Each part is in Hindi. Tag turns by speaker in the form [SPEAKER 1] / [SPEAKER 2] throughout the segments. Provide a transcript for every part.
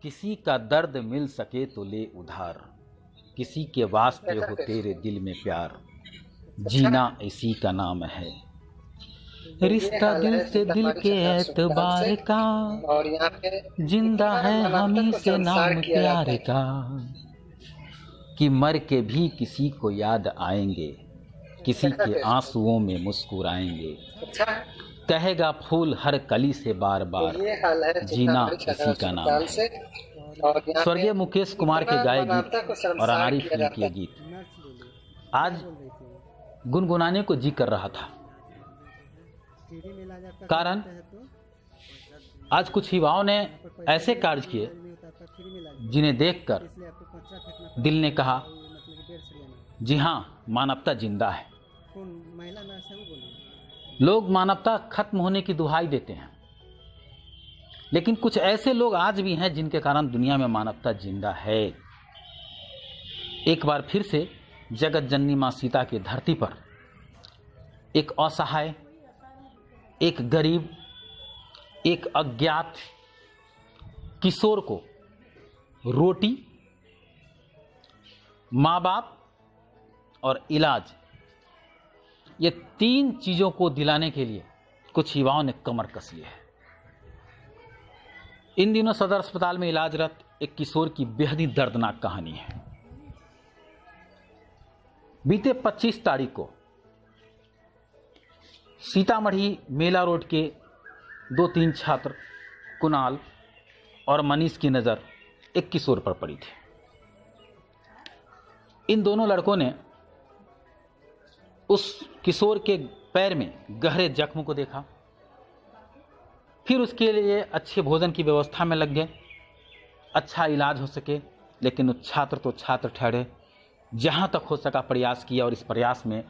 [SPEAKER 1] किसी का दर्द मिल सके तो ले उधार, किसी के वास्ते हो तेरे दिल में प्यार, जीना इसी का नाम है। रिश्ता दिल से दिल के एतबार का, जिंदा है हमी से नाम प्यार का, कि मर के भी किसी को याद आएंगे, किसी के आंसुओं में मुस्कुराएंगे, कहेगा फूल हर कली से बार बार, जीना इसी का नाम है। स्वर्गीय मुकेश कुमार के गाए गीत और अनारी फिल्म के गीत आज गुनगुनाने को जी कर रहा था। कारण आज कुछ युवाओं ने ऐसे कार्य किए जिन्हें देखकर दिल ने कहा, जी हाँ, मानवता जिंदा है। लोग मानवता खत्म होने की दुहाई देते हैं, लेकिन कुछ ऐसे लोग आज भी हैं जिनके कारण दुनिया में मानवता जिंदा है। एक बार फिर से जगत जननी मां सीता की धरती पर एक असहाय, एक गरीब, एक अज्ञात किशोर को रोटी, माँ बाप और इलाज, ये 3 चीजों को दिलाने के लिए कुछ युवाओं ने कमर कस ली है। इन दिनों सदर अस्पताल में इलाजरत एक किशोर की बेहद ही दर्दनाक कहानी है। बीते 25 तारीख को सीतामढ़ी मेला रोड के 2-3 छात्र कुणाल और मनीष की नज़र एक किशोर पर पड़ी थी। इन दोनों लड़कों ने उस किशोर के पैर में गहरे जख्म को देखा, फिर उसके लिए अच्छे भोजन की व्यवस्था में लग गए, अच्छा इलाज हो सके। लेकिन वो छात्र तो छात्र ठहरे, जहाँ तक हो सका प्रयास किया और इस प्रयास में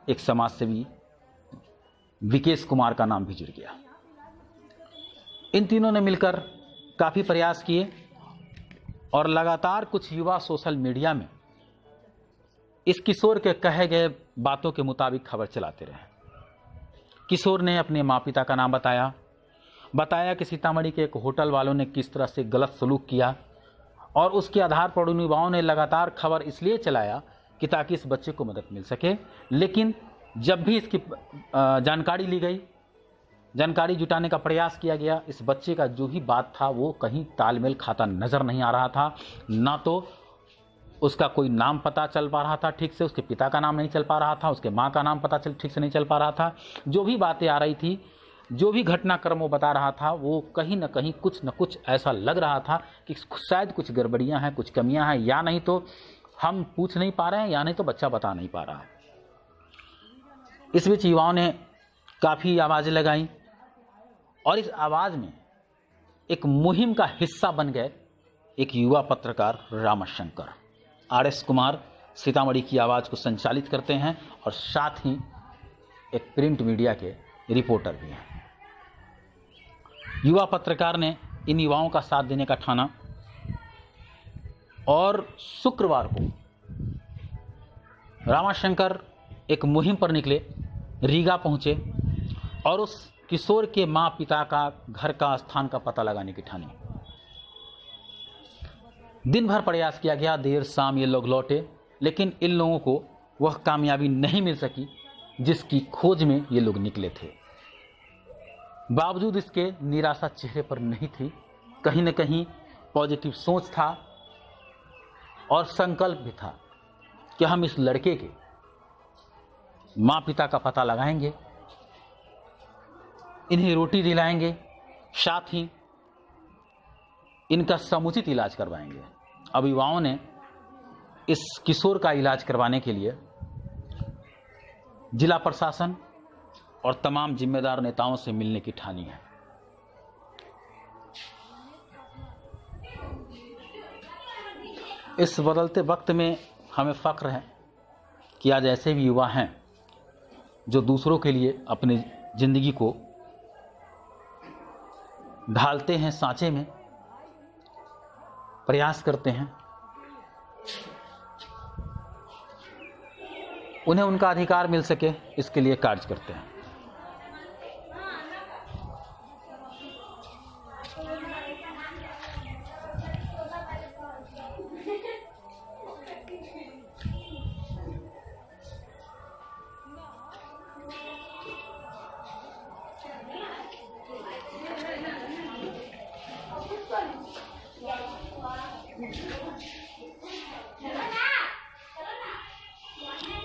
[SPEAKER 1] एक समाजसेवी विकेश कुमार का नाम भी जुड़ गया। इन तीनों ने मिलकर काफ़ी प्रयास किए और लगातार कुछ युवा सोशल मीडिया में इस किशोर के कहे गए बातों के मुताबिक खबर चलाते रहे। किशोर ने अपने माँ पिता का नाम बताया कि सीतामढ़ी के एक होटल वालों ने किस तरह से गलत सलूक किया, और उसके आधार पर उन युवाओं ने लगातार खबर इसलिए चलाया कि ताकि इस बच्चे को मदद मिल सके। लेकिन जब भी इसकी जानकारी ली गई, जानकारी जुटाने का प्रयास किया गया, इस बच्चे का जो भी बात था वो कहीं तालमेल खाता नजर नहीं आ रहा था। ना तो उसका कोई नाम पता चल पा रहा था ठीक से, उसके पिता का नाम नहीं चल पा रहा था, उसके माँ का नाम पता ठीक से नहीं चल पा रहा था। जो भी बातें आ रही थी, जो भी घटनाक्रम वो बता रहा था, वो कहीं ना कहीं कुछ न कुछ ऐसा लग रहा था कि शायद कुछ गड़बड़ियां हैं, कुछ कमियां हैं, या नहीं तो हम पूछ नहीं पा रहे हैं, या नहीं तो बच्चा बता नहीं पा रहा है। इस बीच युवाओं ने काफ़ी आवाज़ें लगाई और इस आवाज़ में एक मुहिम का हिस्सा बन गए एक युवा पत्रकार रामशंकर। RS कुमार सीतामढ़ी की आवाज़ को संचालित करते हैं और साथ ही एक प्रिंट मीडिया के रिपोर्टर भी हैं। युवा पत्रकार ने इन युवाओं का साथ देने का ठाना और शुक्रवार को रामाशंकर एक मुहिम पर निकले, रीगा पहुंचे और उस किशोर के माँ पिता का घर का स्थान का पता लगाने की ठानी। दिन भर प्रयास किया गया, देर शाम ये लोग लौटे, लेकिन इन लोगों को वह कामयाबी नहीं मिल सकी जिसकी खोज में ये लोग निकले थे। बावजूद इसके निराशा चेहरे पर नहीं थी, कहीं न कहीं पॉजिटिव सोच था और संकल्प भी था कि हम इस लड़के के माँ पिता का पता लगाएंगे, इन्हें रोटी दिलाएंगे, साथ ही इनका समुचित इलाज करवाएंगे। अब युवाओं ने इस किशोर का इलाज करवाने के लिए जिला प्रशासन और तमाम जिम्मेदार नेताओं से मिलने की ठानी है। इस बदलते वक्त में हमें फख्र है कि आज ऐसे भी युवा हैं जो दूसरों के लिए अपनी जिंदगी को ढालते हैं, सांचे में प्रयास करते हैं, उन्हें उनका अधिकार मिल सके इसके लिए कार्य करते हैं।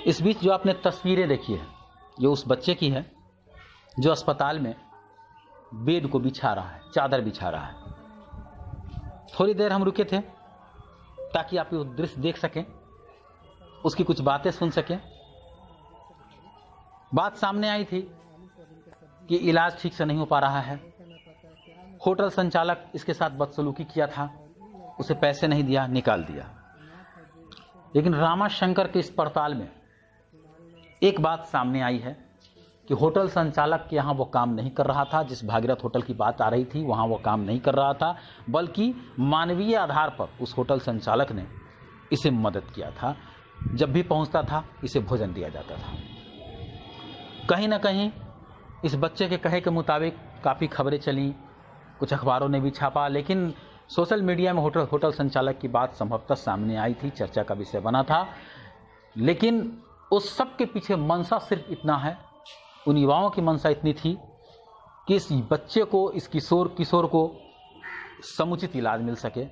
[SPEAKER 1] इस बीच जो आपने तस्वीरें देखी है, ये उस बच्चे की है जो अस्पताल में बेड को बिछा रहा है, चादर बिछा रहा है। थोड़ी देर हम रुके थे ताकि आप ये दृश्य देख सकें, उसकी कुछ बातें सुन सकें। बात सामने आई थी कि इलाज ठीक से नहीं हो पा रहा है, होटल संचालक इसके साथ बदसलूकी किया था, उसे पैसे नहीं दिया, निकाल दिया। लेकिन रामाशंकर के इस पड़ताल में एक बात सामने आई है कि होटल संचालक के यहाँ वो काम नहीं कर रहा था, जिस भागीरथ होटल की बात आ रही थी वहाँ वो काम नहीं कर रहा था, बल्कि मानवीय आधार पर उस होटल संचालक ने इसे मदद किया था। जब भी पहुँचता था इसे भोजन दिया जाता था। कहीं ना कहीं इस बच्चे के कहे के मुताबिक काफ़ी खबरें चलीं, कुछ अखबारों ने भी छापा, लेकिन सोशल मीडिया में होटल संचालक की बात संभवतः सामने आई थी, चर्चा का विषय बना था। लेकिन उस सब के पीछे मंशा सिर्फ इतना है, उन युवाओं की मंशा इतनी थी कि इस बच्चे को, इस किशोर को समुचित इलाज मिल सके,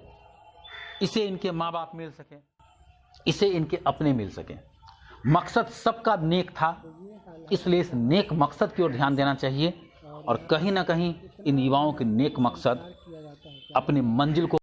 [SPEAKER 1] इसे इनके माँ बाप मिल सके, इसे इनके अपने मिल सके। मकसद सबका नेक था, इसलिए इस नेक मकसद की ओर ध्यान देना चाहिए। और कहीं ना कहीं इन युवाओं के नेक मकसद अपनी मंजिल को